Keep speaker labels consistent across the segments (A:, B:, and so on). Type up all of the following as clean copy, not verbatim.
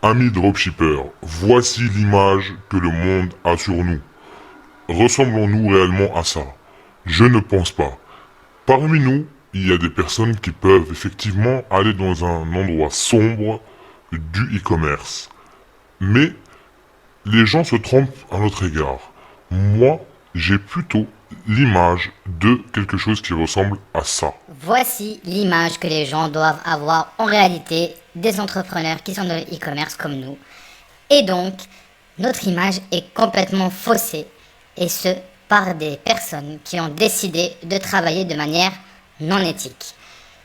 A: Amis dropshippers, voici l'image que le monde a sur nous. Ressemblons-nous réellement à ça? Je ne pense pas. Parmi nous, il y a des personnes qui peuvent effectivement aller dans un endroit sombre du e-commerce. Mais les gens se trompent à notre égard. Moi, j'ai plutôt l'image de quelque chose qui ressemble à ça.
B: Voici l'image que les gens doivent avoir en réalité des entrepreneurs qui sont dans le e-commerce comme nous. Et donc, notre image est complètement faussée, et ce, par des personnes qui ont décidé de travailler de manière non éthique.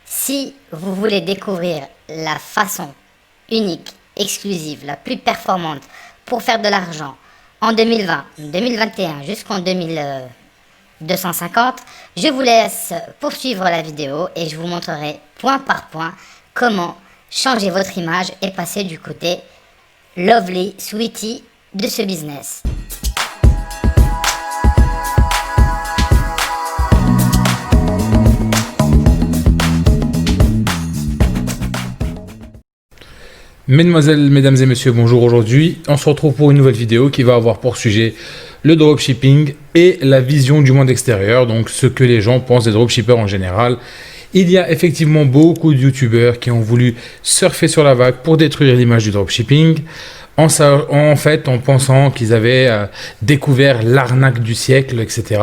B: Si vous voulez découvrir la façon unique, exclusive, la plus performante pour faire de l'argent en 2020, 2021 jusqu'en 2250, je vous laisse poursuivre la vidéo et je vous montrerai point par point comment changer votre image et passer du côté lovely, sweetie de ce business.
C: Mesdemoiselles, mesdames et messieurs, bonjour. Aujourd'hui, on se retrouve pour une nouvelle vidéo qui va avoir pour sujet le dropshipping et la vision du monde extérieur, donc ce que les gens pensent des dropshippers en général. Il y a effectivement beaucoup de youtubeurs qui ont voulu surfer sur la vague pour détruire l'image du dropshipping en pensant qu'ils avaient découvert l'arnaque du siècle, etc.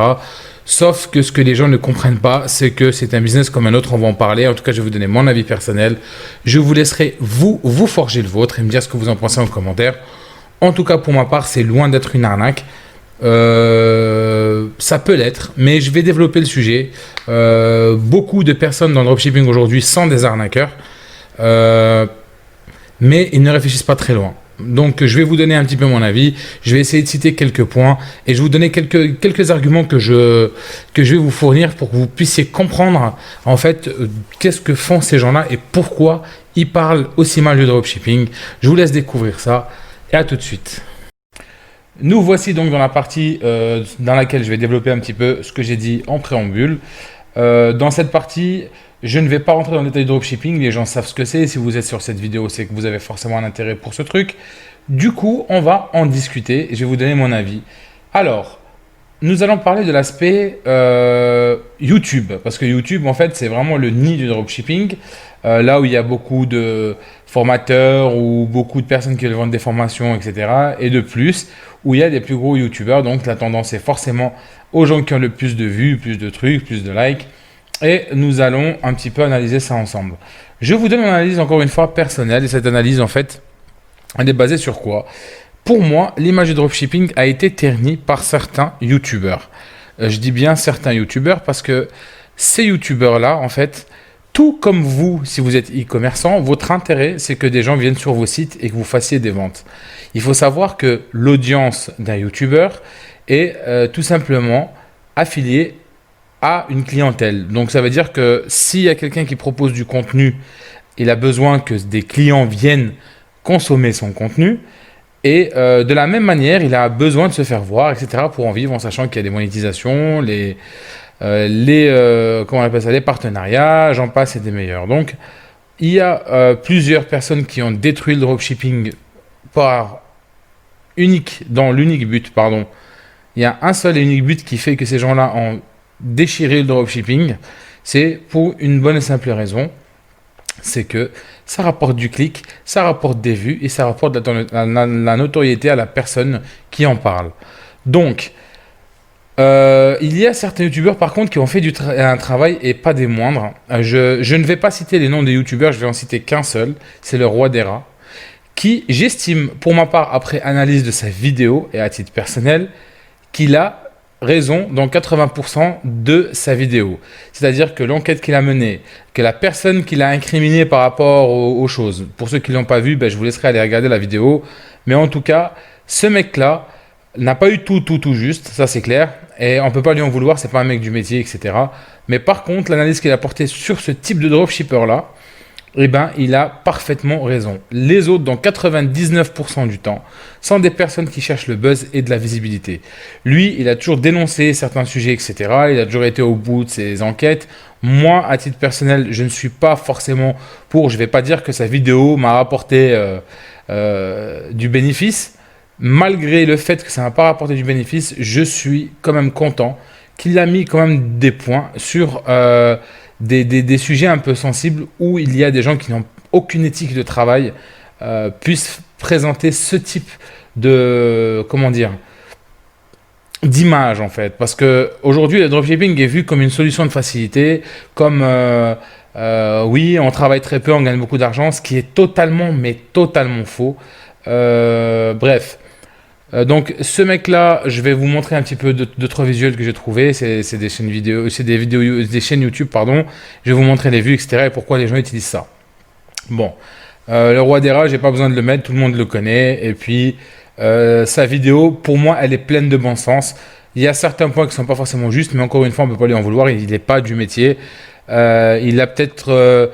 C: Sauf que ce que les gens ne comprennent pas, c'est que c'est un business comme un autre, on va en parler. En tout cas, je vais vous donner mon avis personnel. Je vous laisserai vous forger le vôtre et me dire ce que vous en pensez en commentaire. En tout cas, pour ma part, c'est loin d'être une arnaque. Ça peut l'être, mais je vais développer le sujet. Beaucoup de personnes dans le dropshipping aujourd'hui sont des arnaqueurs, mais ils ne réfléchissent pas très loin. Donc, je vais vous donner un petit peu mon avis. Je vais essayer de citer quelques points et je vais vous donner quelques arguments que je vais vous fournir pour que vous puissiez comprendre en fait qu'est-ce que font ces gens-là et pourquoi ils parlent aussi mal du dropshipping. Je vous laisse découvrir ça et à tout de suite. Nous voici donc dans la partie dans laquelle je vais développer un petit peu ce que j'ai dit en préambule. Dans cette partie, je ne vais pas rentrer dans le détail du dropshipping, les gens savent ce que c'est. Si vous êtes sur cette vidéo, c'est que vous avez forcément un intérêt pour ce truc. Du coup, on va en discuter et je vais vous donner mon avis. Alors, nous allons parler de l'aspect YouTube, parce que YouTube, en fait, c'est vraiment le nid du dropshipping. Là où il y a beaucoup de formateurs ou beaucoup de personnes qui veulent vendre des formations, etc. Et de plus, où il y a des plus gros YouTubeurs. Donc, la tendance est forcément aux gens qui ont le plus de vues, plus de trucs, plus de likes. Et nous allons un petit peu analyser ça ensemble. Je vous donne une analyse encore une fois personnelle. Et cette analyse, en fait, elle est basée sur quoi? Pour moi, l'image du dropshipping a été ternie par certains YouTubeurs. Je dis bien certains YouTubeurs parce que ces YouTubeurs-là, en fait, tout comme vous, si vous êtes e-commerçant, votre intérêt, c'est que des gens viennent sur vos sites et que vous fassiez des ventes. Il faut savoir que l'audience d'un YouTuber est tout simplement affiliée à une clientèle. Donc, ça veut dire que s'il y a quelqu'un qui propose du contenu, il a besoin que des clients viennent consommer son contenu. Et de la même manière, il a besoin de se faire voir, etc. pour en vivre, en sachant qu'il y a des monétisations, comment on appelle ça, les partenariats, j'en passe et des meilleurs. Donc, il y a plusieurs personnes qui ont détruit le dropshipping dans l'unique but, pardon. Il y a un seul et unique but qui fait que ces gens-là ont déchiré le dropshipping. C'est pour une bonne et simple raison. C'est que ça rapporte du clic, ça rapporte des vues et ça rapporte la notoriété à la personne qui en parle. Donc, il y a certains youtubeurs par contre qui ont fait un travail et pas des moindres. Je ne vais pas citer les noms des youtubeurs, je vais en citer qu'un seul, c'est le roi des rats, qui j'estime pour ma part après analyse de sa vidéo et à titre personnel qu'il a raison dans 80% de sa vidéo. C'est-à-dire que l'enquête qu'il a menée, que la personne qu'il a incriminée par rapport aux choses, pour ceux qui ne l'ont pas vu, je vous laisserai aller regarder la vidéo. Mais en tout cas, ce mec-là n'a pas eu tout juste, ça c'est clair. Et on ne peut pas lui en vouloir, c'est pas un mec du métier, etc. Mais par contre, l'analyse qu'il a portée sur ce type de dropshipper-là, eh ben, il a parfaitement raison. Les autres, dans 99% du temps, sont des personnes qui cherchent le buzz et de la visibilité. Lui, il a toujours dénoncé certains sujets, etc. Il a toujours été au bout de ses enquêtes. Moi, à titre personnel, je ne suis pas forcément pour. Je ne vais pas dire que sa vidéo m'a rapporté du bénéfice. Malgré le fait que ça n'a pas rapporté du bénéfice, je suis quand même content qu'il a mis quand même des points sur des sujets un peu sensibles où il y a des gens qui n'ont aucune éthique de travail puissent présenter ce type de, comment dire, d'image en fait. Parce que aujourd'hui, le dropshipping est vu comme une solution de facilité, comme oui, on travaille très peu, on gagne beaucoup d'argent, ce qui est totalement, mais totalement faux. Bref. Donc ce mec-là, je vais vous montrer un petit peu de trois visuels que j'ai trouvé. C'est des chaînes vidéo, c'est des chaînes YouTube, pardon. Je vais vous montrer les vues, etc. et pourquoi les gens utilisent ça. Bon, le roi des rats, j'ai pas besoin de le mettre, tout le monde le connaît. Et puis sa vidéo, pour moi, elle est pleine de bon sens. Il y a certains points qui sont pas forcément justes, mais encore une fois, on peut pas lui en vouloir. Il n'est pas du métier. Il a peut-être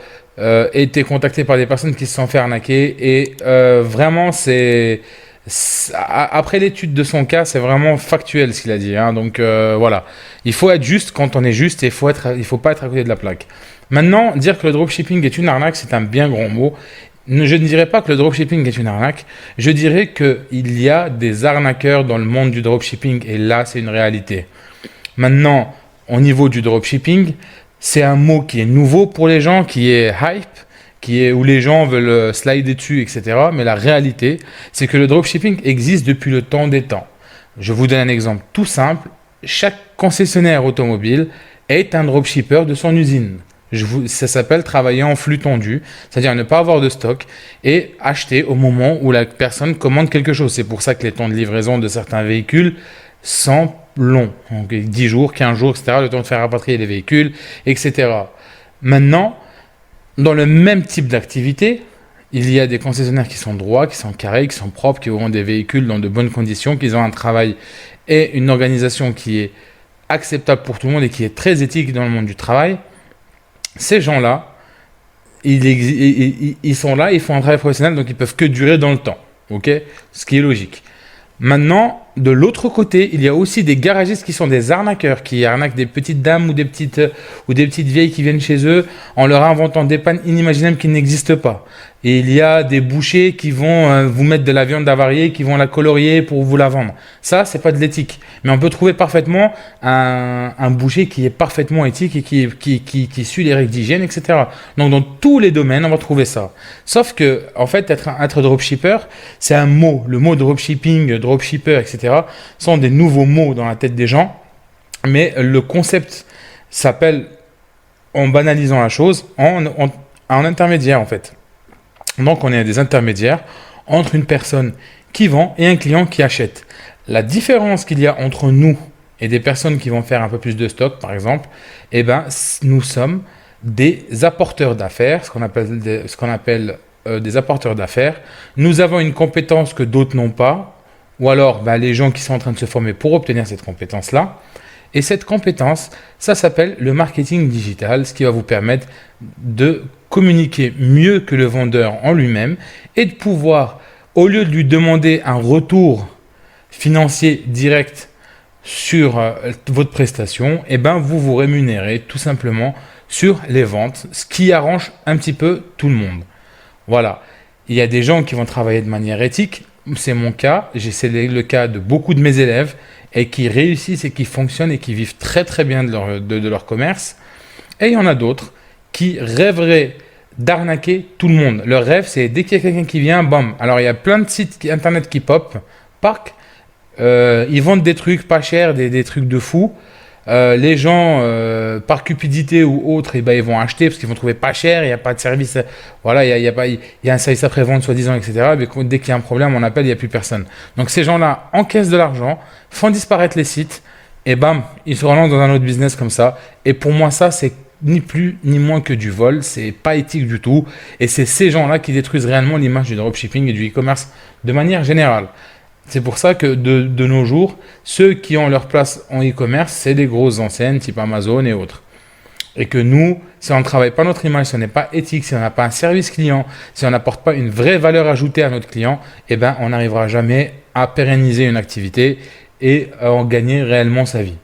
C: été contacté par des personnes qui se sont fait arnaquer. Et vraiment, après l'étude de son cas, c'est vraiment factuel ce qu'il a dit. Hein. Donc voilà, il faut être juste quand on est juste et il faut pas être à côté de la plaque. Maintenant, dire que le dropshipping est une arnaque, c'est un bien grand mot. Je ne dirais pas que le dropshipping est une arnaque. Je dirais qu'il y a des arnaqueurs dans le monde du dropshipping et là, c'est une réalité. Maintenant, au niveau du dropshipping, c'est un mot qui est nouveau pour les gens, qui est hype, où les gens veulent slider dessus, etc. Mais la réalité, c'est que le dropshipping existe depuis le temps des temps. Je vous donne un exemple tout simple. Chaque concessionnaire automobile est un dropshipper de son usine. Ça s'appelle travailler en flux tendu, c'est-à-dire ne pas avoir de stock et acheter au moment où la personne commande quelque chose. C'est pour ça que les temps de livraison de certains véhicules sont longs. Donc 10 jours, 15 jours, etc. Le temps de faire rapatrier les véhicules, etc. Maintenant, dans le même type d'activité, il y a des concessionnaires qui sont droits, qui sont carrés, qui sont propres, qui auront des véhicules dans de bonnes conditions, qui ont un travail et une organisation qui est acceptable pour tout le monde et qui est très éthique dans le monde du travail. Ces gens-là, ils sont là, ils font un travail professionnel, donc ils peuvent que durer dans le temps. Ok, ce qui est logique. Maintenant, de l'autre côté, il y a aussi des garagistes qui sont des arnaqueurs, qui arnaquent des petites dames ou des petites vieilles qui viennent chez eux en leur inventant des pannes inimaginables qui n'existent pas. Et il y a des bouchers qui vont vous mettre de la viande avariée, qui vont la colorier pour vous la vendre. Ça, c'est pas de l'éthique. Mais on peut trouver parfaitement un boucher qui est parfaitement éthique et qui suit les règles d'hygiène, etc. Donc, dans tous les domaines, on va trouver ça. Sauf que, en fait, être dropshipper, c'est un mot. Le mot dropshipping, dropshipper, etc. sont des nouveaux mots dans la tête des gens. Mais le concept s'appelle, en banalisant la chose, en intermédiaire, en fait. Donc, on est des intermédiaires entre une personne qui vend et un client qui achète. La différence qu'il y a entre nous et des personnes qui vont faire un peu plus de stock, par exemple, eh ben, nous sommes des apporteurs d'affaires, ce qu'on appelle des apporteurs d'affaires. Nous avons une compétence que d'autres n'ont pas, ou alors les gens qui sont en train de se former pour obtenir cette compétence-là. Et cette compétence, ça s'appelle le marketing digital, ce qui va vous permettre de communiquer mieux que le vendeur en lui-même et de pouvoir, au lieu de lui demander un retour financier direct sur votre prestation, eh ben, vous vous rémunérez tout simplement sur les ventes, ce qui arrange un petit peu tout le monde. Voilà. Il y a des gens qui vont travailler de manière éthique. C'est mon cas. C'est le cas de beaucoup de mes élèves et qui réussissent et qui fonctionnent et qui vivent très très bien de leur commerce. Et il y en a d'autres qui rêveraient d'arnaquer tout le monde. Leur rêve, c'est dès qu'il y a quelqu'un qui vient, bam. Alors, il y a plein de sites internet qui pop. Ils vendent des trucs pas chers, des trucs de fou. Les gens, par cupidité ou autre, ils vont acheter parce qu'ils vont trouver pas cher, il n'y a pas de service. Voilà, il y a un service après-vente soi-disant, etc. Mais dès qu'il y a un problème, on appelle, il n'y a plus personne. Donc ces gens-là encaissent de l'argent, font disparaître les sites, et bam, ils se relancent dans un autre business comme ça. Et pour moi, ça, c'est ni plus ni moins que du vol, c'est pas éthique du tout. Et c'est ces gens-là qui détruisent réellement l'image du dropshipping et du e-commerce de manière générale. C'est pour ça que de nos jours, ceux qui ont leur place en e-commerce, c'est des grosses enseignes type Amazon et autres. Et que nous, si on ne travaille pas notre image, si on n'est pas éthique, si on n'a pas un service client, si on n'apporte pas une vraie valeur ajoutée à notre client, eh ben, on n'arrivera jamais à pérenniser une activité et à en gagner réellement sa vie.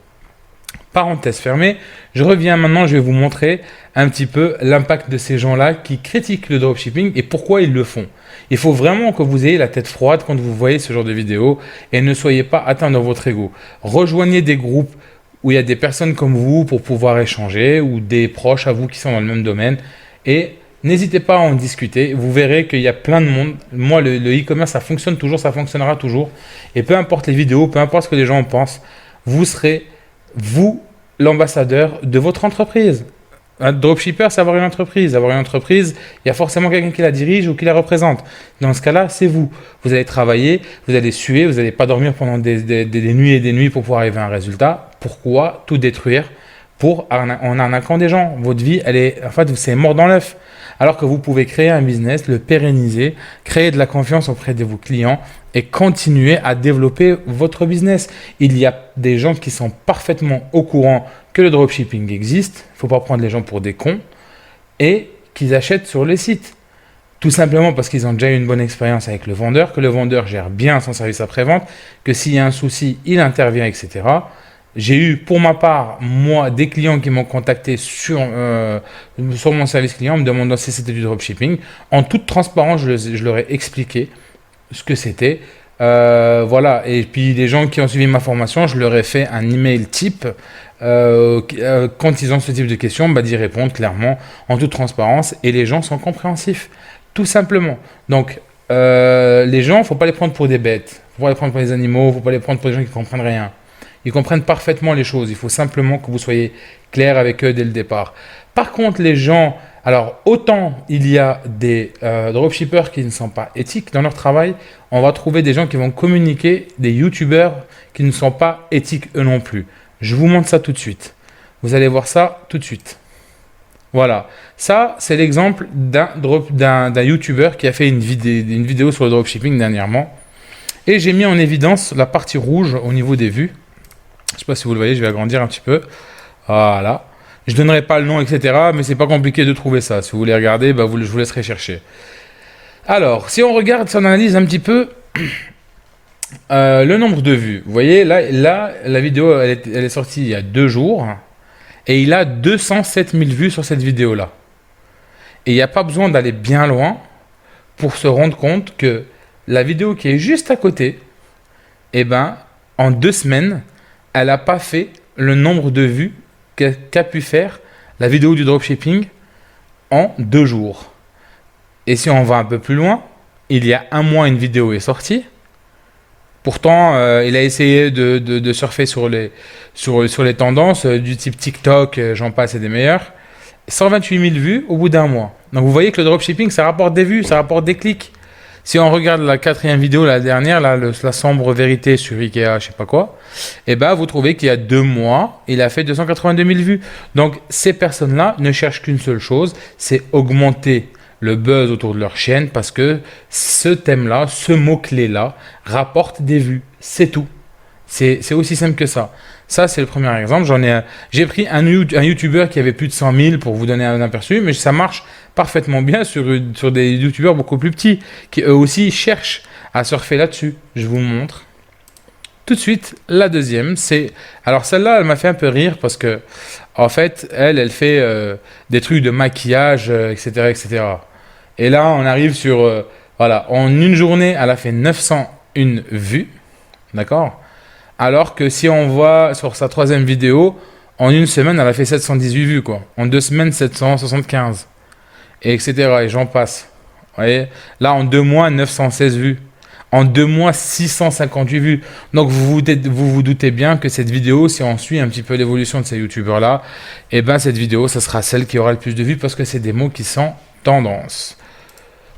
C: Parenthèse fermée, je reviens maintenant, je vais vous montrer un petit peu l'impact de ces gens-là qui critiquent le dropshipping et pourquoi ils le font. Il faut vraiment que vous ayez la tête froide quand vous voyez ce genre de vidéo et ne soyez pas atteint dans votre ego. Rejoignez des groupes où il y a des personnes comme vous pour pouvoir échanger ou des proches à vous qui sont dans le même domaine et n'hésitez pas à en discuter. Vous verrez qu'il y a plein de monde. Moi, le e-commerce, ça fonctionne toujours, ça fonctionnera toujours. Et peu importe les vidéos, peu importe ce que les gens en pensent, vous serez, vous, l'ambassadeur de votre entreprise. Un dropshipper, c'est avoir une entreprise. Avoir une entreprise, il y a forcément quelqu'un qui la dirige ou qui la représente. Dans ce cas-là, c'est vous. Vous allez travailler, vous allez suer, vous n'allez pas dormir pendant des nuits et des nuits pour pouvoir arriver à un résultat. Pourquoi tout détruire en arnaquant des gens? Votre vie, en fait, c'est mort dans l'œuf. Alors que vous pouvez créer un business, le pérenniser, créer de la confiance auprès de vos clients et continuer à développer votre business. Il y a des gens qui sont parfaitement au courant que le dropshipping existe. Il ne faut pas prendre les gens pour des cons et qu'ils achètent sur les sites. Tout simplement parce qu'ils ont déjà eu une bonne expérience avec le vendeur, que le vendeur gère bien son service après-vente, que s'il y a un souci, il intervient, etc. J'ai eu pour ma part, moi, des clients qui m'ont contacté sur mon service client, me demandant si c'était du dropshipping. En toute transparence, je leur ai expliqué ce que c'était. Voilà. Et puis, les gens qui ont suivi ma formation, je leur ai fait un email type. Quand ils ont ce type de questions, d'y répondre clairement, en toute transparence. Et les gens sont compréhensifs, tout simplement. Donc, les gens, il ne faut pas les prendre pour des bêtes. Il ne faut pas les prendre pour des animaux. Il ne faut pas les prendre pour des gens qui ne comprennent rien. Ils comprennent parfaitement les choses. Il faut simplement que vous soyez clair avec eux dès le départ. Par contre, les gens... Alors, autant il y a des dropshippers qui ne sont pas éthiques dans leur travail, on va trouver des gens qui vont communiquer, des youtubeurs qui ne sont pas éthiques eux non plus. Je vous montre ça tout de suite. Vous allez voir ça tout de suite. Voilà. Ça, c'est l'exemple d'un youtubeur qui a fait une vidéo sur le dropshipping dernièrement. Et j'ai mis en évidence la partie rouge au niveau des vues. Je ne sais pas si vous le voyez, je vais agrandir un petit peu. Voilà. Je ne donnerai pas le nom, etc. Mais c'est pas compliqué de trouver ça. Si vous voulez regarder, je vous laisserai chercher. Alors, si on regarde, si on analyse un petit peu le nombre de vues. Vous voyez, là la vidéo, elle est sortie il y a 2 jours. Et il a 207 000 vues sur cette vidéo-là. Et il n'y a pas besoin d'aller bien loin pour se rendre compte que la vidéo qui est juste à côté, en 2 semaines, elle n'a pas fait le nombre de vues qu'a pu faire la vidéo du dropshipping en 2 jours. Et si on va un peu plus loin, il y a 1 mois, une vidéo est sortie. Pourtant, il a essayé de surfer sur les tendances du type TikTok, j'en passe et des meilleurs. 128 000 vues au bout d'1 mois. Donc vous voyez que le dropshipping, ça rapporte des vues, ça rapporte des clics. Si on regarde la 4e vidéo, la dernière, la sombre vérité sur Ikea, je sais pas quoi, vous trouvez qu'il y a 2 mois, il a fait 282 000 vues. Donc, ces personnes-là ne cherchent qu'une seule chose, c'est augmenter le buzz autour de leur chaîne parce que ce thème-là, ce mot-clé-là, rapporte des vues. C'est tout. C'est aussi simple que ça. Ça, c'est le premier exemple. J'ai pris un YouTuber qui avait plus de 100 000 pour vous donner un aperçu, mais ça marche parfaitement bien sur des YouTubers beaucoup plus petits qui eux aussi cherchent à surfer là-dessus. Je vous montre. Tout de suite, la deuxième, c'est... Alors celle-là, elle m'a fait un peu rire parce que, en fait, elle fait des trucs de maquillage, etc., etc. Et là, on arrive sur... voilà, en une journée, elle a fait 901 vues. D'accord ? Alors que si on voit sur sa 3e vidéo, en une semaine, elle a fait 718 vues, quoi. En 2 semaines, 775. Et etc. Et j'en passe. Vous voyez ? Là, en 2 mois, 916 vues. En 2 mois, 658 vues. Donc, vous vous doutez bien que cette vidéo, si on suit un petit peu l'évolution de ces youtubeurs-là, cette vidéo, ça sera celle qui aura le plus de vues parce que c'est des mots qui sont tendance.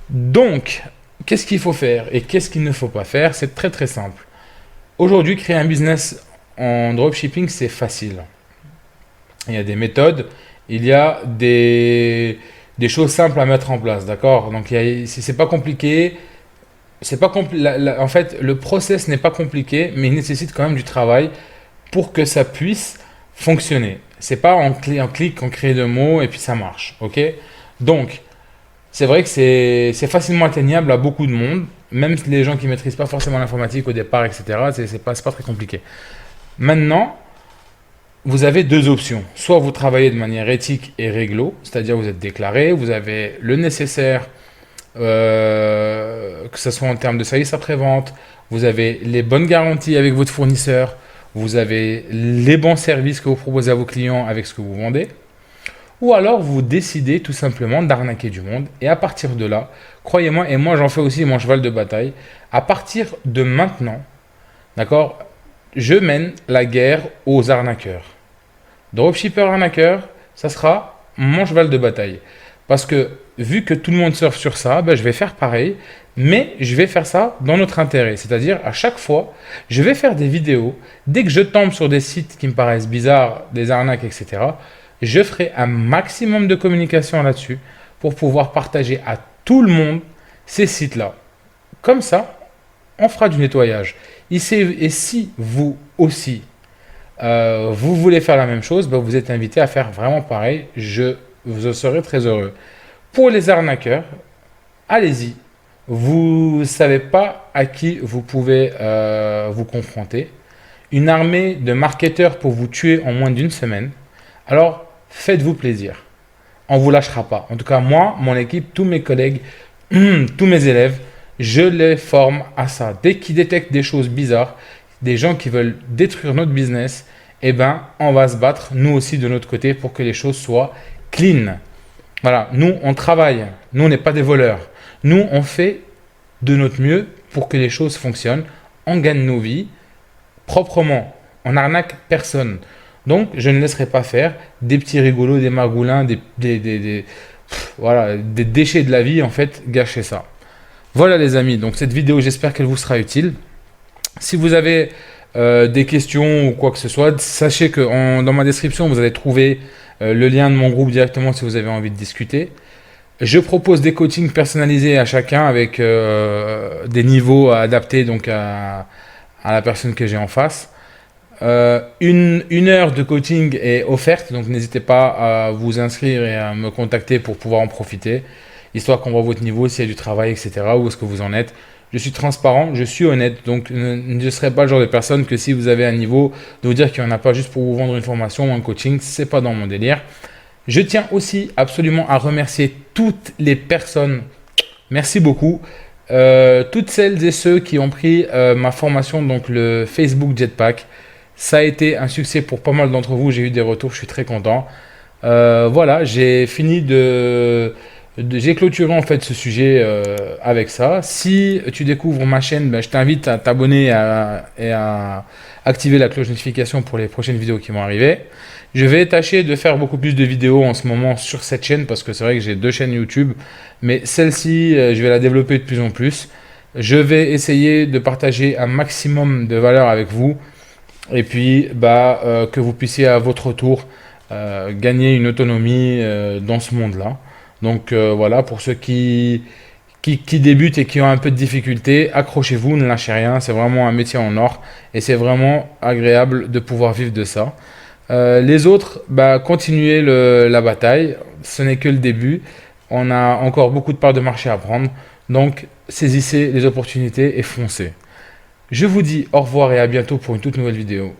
C: Donc, qu'est-ce qu'il faut faire et qu'est-ce qu'il ne faut pas faire ? C'est très très simple. Aujourd'hui, créer un business en dropshipping, c'est facile. Il y a des méthodes, il y a des choses simples à mettre en place, d'accord ? Donc, c'est pas compliqué. En fait, le process n'est pas compliqué, mais il nécessite quand même du travail pour que ça puisse fonctionner. C'est pas en clic, on crée 2 mots et puis ça marche, ok ? Donc, c'est vrai que c'est facilement atteignable à beaucoup de monde, même les gens qui ne maîtrisent pas forcément l'informatique au départ, etc. C'est pas très compliqué. Maintenant, vous avez 2 options. Soit vous travaillez de manière éthique et réglo, c'est-à-dire vous êtes déclaré, vous avez le nécessaire que ce soit en termes de service après-vente, vous avez les bonnes garanties avec votre fournisseur, vous avez les bons services que vous proposez à vos clients avec ce que vous vendez, ou alors vous décidez tout simplement d'arnaquer du monde. Et à partir de là, croyez-moi, et moi j'en fais aussi mon cheval de bataille, à partir de maintenant, d'accord, je mène la guerre aux arnaqueurs. Dropshipper arnaqueur, ça sera mon cheval de bataille. Parce que vu que tout le monde surfe sur ça, ben, je vais faire pareil, mais je vais faire ça dans notre intérêt. C'est-à-dire, à chaque fois, je vais faire des vidéos. Dès que je tombe sur des sites qui me paraissent bizarres, des arnaques, etc., je ferai un maximum de communication là-dessus pour pouvoir partager à tout le monde ces sites-là. Comme ça, on fera du nettoyage. Et si vous aussi, vous voulez faire la même chose, ben, vous êtes invité à faire vraiment pareil. Vous serez très heureux. Pour les arnaqueurs, allez-y. Vous ne savez pas à qui vous pouvez vous confronter. Une armée de marketeurs pour vous tuer en moins d'une semaine. Alors, faites-vous plaisir. On ne vous lâchera pas. En tout cas, moi, mon équipe, tous mes collègues, tous mes élèves, je les forme à ça. Dès qu'ils détectent des choses bizarres, des gens qui veulent détruire notre business, eh ben, on va se battre, nous aussi, de notre côté, pour que les choses soient clean. Voilà, nous, on travaille. Nous, on n'est pas des voleurs. Nous, on fait de notre mieux pour que les choses fonctionnent. On gagne nos vies proprement. On n'arnaque personne. Donc, je ne laisserai pas faire des petits rigolos, des magoulins, voilà, des déchets de la vie, en fait, gâcher ça. Voilà les amis, donc cette vidéo, j'espère qu'elle vous sera utile. Si vous avez des questions ou quoi que ce soit, sachez que dans ma description, vous allez trouver le lien de mon groupe directement si vous avez envie de discuter. Je propose des coachings personnalisés à chacun avec des niveaux adaptés donc à la personne que j'ai en face. Une heure de coaching est offerte, donc n'hésitez pas à vous inscrire et à me contacter pour pouvoir en profiter, histoire qu'on voit votre niveau, s'il y a du travail, etc., où est-ce que vous en êtes. Je suis transparent, je suis honnête, donc je ne serai pas le genre de personne que si vous avez un niveau, de vous dire qu'il n'y en a pas juste pour vous vendre une formation ou un coaching, c'est pas dans mon délire. Je tiens aussi absolument à remercier toutes les personnes, merci beaucoup, toutes celles et ceux qui ont pris ma formation, donc le Facebook Jetpack. Ça a été un succès pour pas mal d'entre vous, j'ai eu des retours, je suis très content. Voilà, j'ai fini j'ai clôturé en fait ce sujet avec ça. Si tu découvres ma chaîne, ben, je t'invite à t'abonner et à activer la cloche notification pour les prochaines vidéos qui vont arriver. Je vais tâcher de faire beaucoup plus de vidéos en ce moment sur cette chaîne parce que c'est vrai que j'ai 2 chaînes YouTube, mais celle-ci, je vais la développer de plus en plus. Je vais essayer de partager un maximum de valeur avec vous et puis que vous puissiez à votre tour gagner une autonomie dans ce monde-là. Donc voilà, pour ceux qui débutent et qui ont un peu de difficulté, accrochez-vous, ne lâchez rien, c'est vraiment un métier en or et c'est vraiment agréable de pouvoir vivre de ça. Les autres, continuez la bataille, ce n'est que le début, on a encore beaucoup de parts de marché à prendre, donc saisissez les opportunités et foncez. Je vous dis au revoir et à bientôt pour une toute nouvelle vidéo.